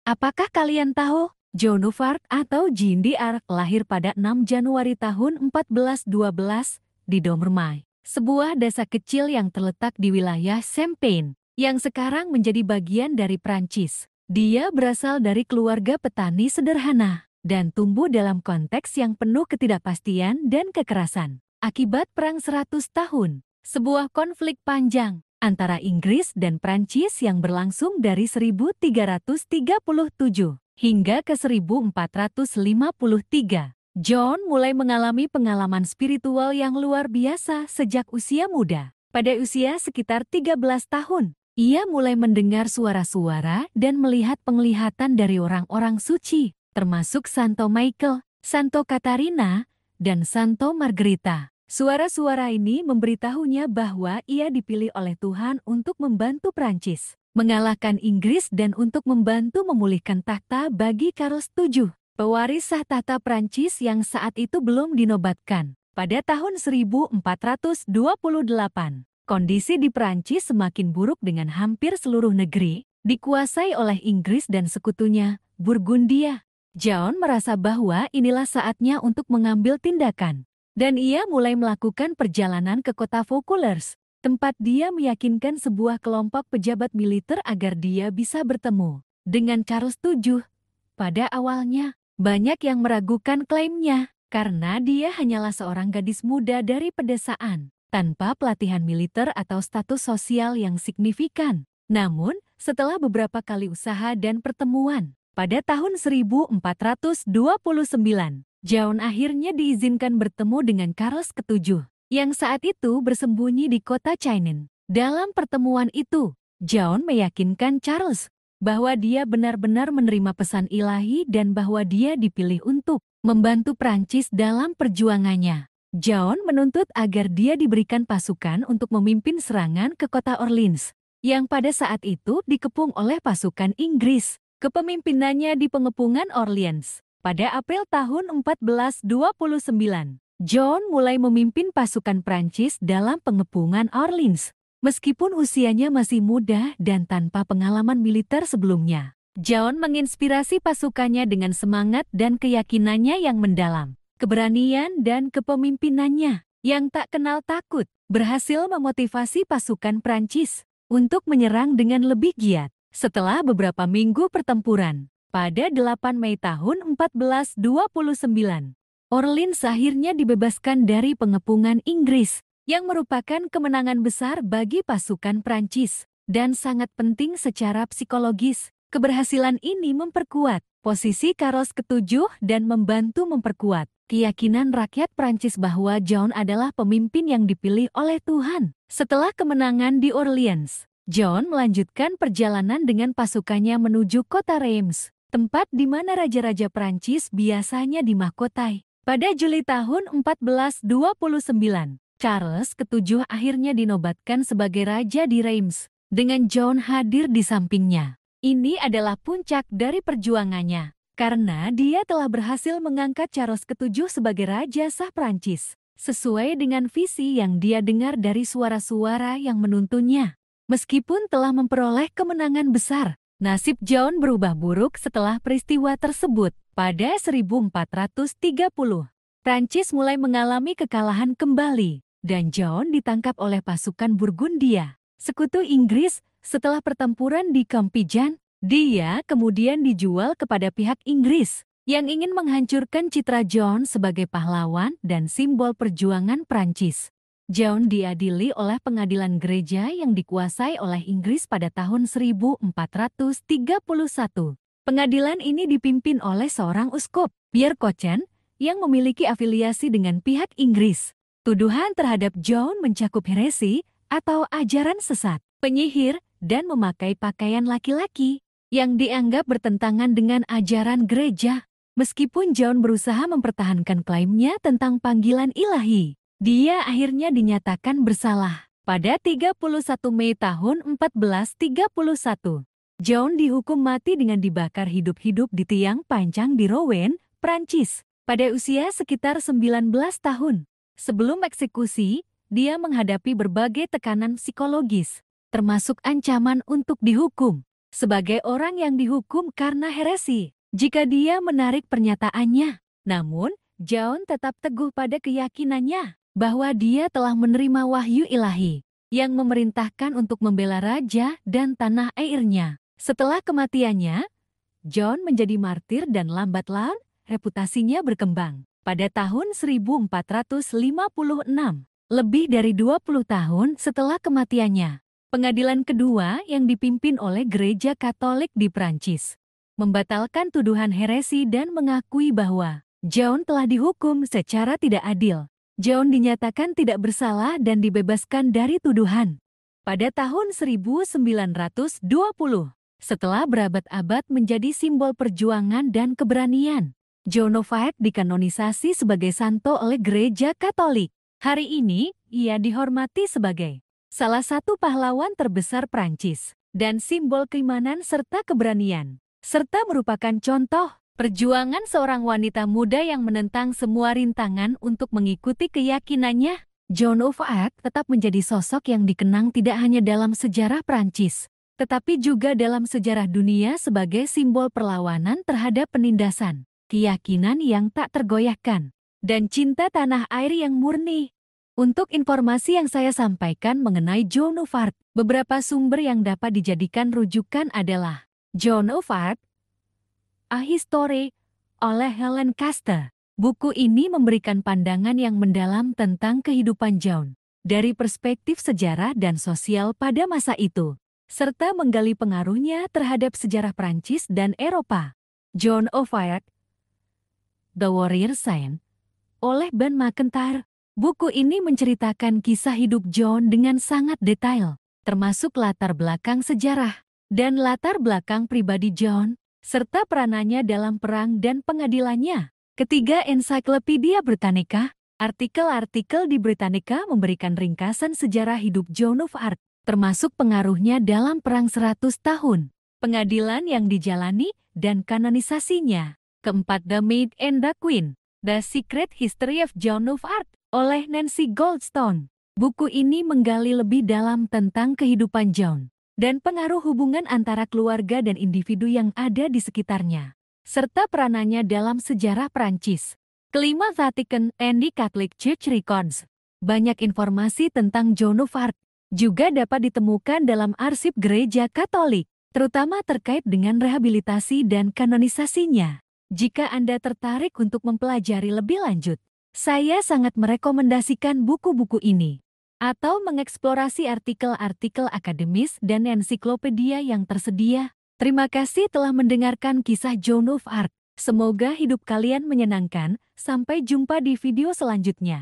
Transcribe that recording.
Apakah kalian tahu? Joan of Arc atau Jeanne d'Arc lahir pada 6 Januari tahun 1412 di Domremy, sebuah desa kecil yang terletak di wilayah Champagne, yang sekarang menjadi bagian dari Prancis. Dia berasal dari keluarga petani sederhana dan tumbuh dalam konteks yang penuh ketidakpastian dan kekerasan. Akibat Perang 100 tahun, sebuah konflik panjang antara Inggris dan Prancis yang berlangsung dari 1337 hingga ke 1453. John mulai mengalami pengalaman spiritual yang luar biasa sejak usia muda. Pada usia sekitar 13 tahun, ia mulai mendengar suara-suara dan melihat penglihatan dari orang-orang suci, termasuk Santo Michael, Santo Katarina, dan Santo Margherita. Suara-suara ini memberitahunya bahwa ia dipilih oleh Tuhan untuk membantu Prancis mengalahkan Inggris dan untuk membantu memulihkan tahta bagi Charles VII, pewaris sah tahta Prancis yang saat itu belum dinobatkan. Pada tahun 1428, kondisi di Prancis semakin buruk dengan hampir seluruh negeri dikuasai oleh Inggris dan sekutunya, Burgundia. John merasa bahwa inilah saatnya untuk mengambil tindakan, dan ia mulai melakukan perjalanan ke kota Vaucouleurs, tempat dia meyakinkan sebuah kelompok pejabat militer agar dia bisa bertemu dengan Charles VII. Pada awalnya, banyak yang meragukan klaimnya karena dia hanyalah seorang gadis muda dari pedesaan, tanpa pelatihan militer atau status sosial yang signifikan. Namun, setelah beberapa kali usaha dan pertemuan, pada tahun 1429, John akhirnya diizinkan bertemu dengan Charles VII, yang saat itu bersembunyi di kota Chinon. Dalam pertemuan itu, John meyakinkan Charles bahwa dia benar-benar menerima pesan ilahi dan bahwa dia dipilih untuk membantu Prancis dalam perjuangannya. John menuntut agar dia diberikan pasukan untuk memimpin serangan ke kota Orleans, yang pada saat itu dikepung oleh pasukan Inggris. Kepemimpinannya di pengepungan Orleans. Pada April tahun 1429, John mulai memimpin pasukan Prancis dalam pengepungan Orleans. Meskipun usianya masih muda dan tanpa pengalaman militer sebelumnya, John menginspirasi pasukannya dengan semangat dan keyakinannya yang mendalam. Keberanian dan kepemimpinannya yang tak kenal takut berhasil memotivasi pasukan Prancis untuk menyerang dengan lebih giat. Setelah beberapa minggu pertempuran, pada 8 Mei tahun 1429, Orleans akhirnya dibebaskan dari pengepungan Inggris, yang merupakan kemenangan besar bagi pasukan Prancis dan sangat penting secara psikologis. Keberhasilan ini memperkuat posisi Charles VII dan membantu memperkuat keyakinan rakyat Prancis bahwa John adalah pemimpin yang dipilih oleh Tuhan. Setelah kemenangan di Orleans, John melanjutkan perjalanan dengan pasukannya menuju kota Reims, tempat di mana raja-raja Prancis biasanya dimahkotai. Pada Juli tahun 1429, Charles VII akhirnya dinobatkan sebagai raja di Reims, dengan John hadir di sampingnya. Ini adalah puncak dari perjuangannya, karena dia telah berhasil mengangkat Charles VII sebagai raja sah Prancis, sesuai dengan visi yang dia dengar dari suara-suara yang menuntunnya. Meskipun telah memperoleh kemenangan besar, nasib John berubah buruk setelah peristiwa tersebut. Pada 1430, Prancis mulai mengalami kekalahan kembali, dan John ditangkap oleh pasukan Burgundia, sekutu Inggris. Setelah pertempuran di Compiègne, dia kemudian dijual kepada pihak Inggris, yang ingin menghancurkan citra John sebagai pahlawan dan simbol perjuangan Prancis. John diadili oleh pengadilan gereja yang dikuasai oleh Inggris pada tahun 1431. Pengadilan ini dipimpin oleh seorang uskup, Pierre Cochen, yang memiliki afiliasi dengan pihak Inggris. Tuduhan terhadap John mencakup heresi atau ajaran sesat, penyihir, dan memakai pakaian laki-laki yang dianggap bertentangan dengan ajaran gereja. Meskipun John berusaha mempertahankan klaimnya tentang panggilan ilahi, dia akhirnya dinyatakan bersalah. Pada 31 Mei tahun 1431, John dihukum mati dengan dibakar hidup-hidup di tiang pancang di Rouen, Prancis, pada usia sekitar 19 tahun. Sebelum eksekusi, dia menghadapi berbagai tekanan psikologis, termasuk ancaman untuk dihukum. sebagai orang yang dihukum karena heresi jika dia menarik pernyataannya. Namun, John tetap teguh pada keyakinannya bahwa dia telah menerima wahyu ilahi yang memerintahkan untuk membela raja dan tanah airnya. Setelah kematiannya, John menjadi martir dan lambat laun reputasinya berkembang. Pada tahun 1456, lebih dari 20 tahun setelah kematiannya, pengadilan kedua yang dipimpin oleh Gereja Katolik di Prancis membatalkan tuduhan heresi dan mengakui bahwa John telah dihukum secara tidak adil. John dinyatakan tidak bersalah dan dibebaskan dari tuduhan. Pada tahun 1920, setelah berabad-abad menjadi simbol perjuangan dan keberanian, Joan of Arc dikanonisasi sebagai santo oleh Gereja Katolik. Hari ini, ia dihormati sebagai salah satu pahlawan terbesar Prancis dan simbol keimanan serta keberanian, serta merupakan contoh perjuangan seorang wanita muda yang menentang semua rintangan untuk mengikuti keyakinannya. Joan of Arc tetap menjadi sosok yang dikenang tidak hanya dalam sejarah Prancis, tetapi juga dalam sejarah dunia sebagai simbol perlawanan terhadap penindasan, keyakinan yang tak tergoyahkan, dan cinta tanah air yang murni. Untuk informasi yang saya sampaikan mengenai Joan of Arc, beberapa sumber yang dapat dijadikan rujukan adalah Joan of Arc, A History, oleh Helen Castor. Buku ini memberikan pandangan yang mendalam tentang kehidupan Joan dari perspektif sejarah dan sosial pada masa itu, serta menggali pengaruhnya terhadap sejarah Prancis dan Eropa. Joan of Arc, The Warrior Saint, oleh Ben Macintyre. Buku ini menceritakan kisah hidup Joan dengan sangat detail, termasuk latar belakang sejarah dan latar belakang pribadi Joan, serta peranannya dalam perang dan pengadilannya. Ketiga, Encyclopedia Britannica. Artikel-artikel di Britannica memberikan ringkasan sejarah hidup Joan of Arc, termasuk pengaruhnya dalam Perang 100 tahun, pengadilan yang dijalani, dan kanonisasinya. Keempat, The Maid and the Queen, The Secret History of Joan of Arc, oleh Nancy Goldstone. Buku ini menggali lebih dalam tentang kehidupan Joan dan pengaruh hubungan antara keluarga dan individu yang ada di sekitarnya, serta peranannya dalam sejarah Prancis. Kelima, Vatican and the Catholic Church Records. Banyak informasi tentang Joan of Arc juga dapat ditemukan dalam arsip Gereja Katolik, terutama terkait dengan rehabilitasi dan kanonisasinya. Jika Anda tertarik untuk mempelajari lebih lanjut, saya sangat merekomendasikan buku-buku ini, atau mengeksplorasi artikel-artikel akademis dan ensiklopedia yang tersedia. Terima kasih telah mendengarkan kisah Joan of Arc. Semoga hidup kalian menyenangkan. Sampai jumpa di video selanjutnya.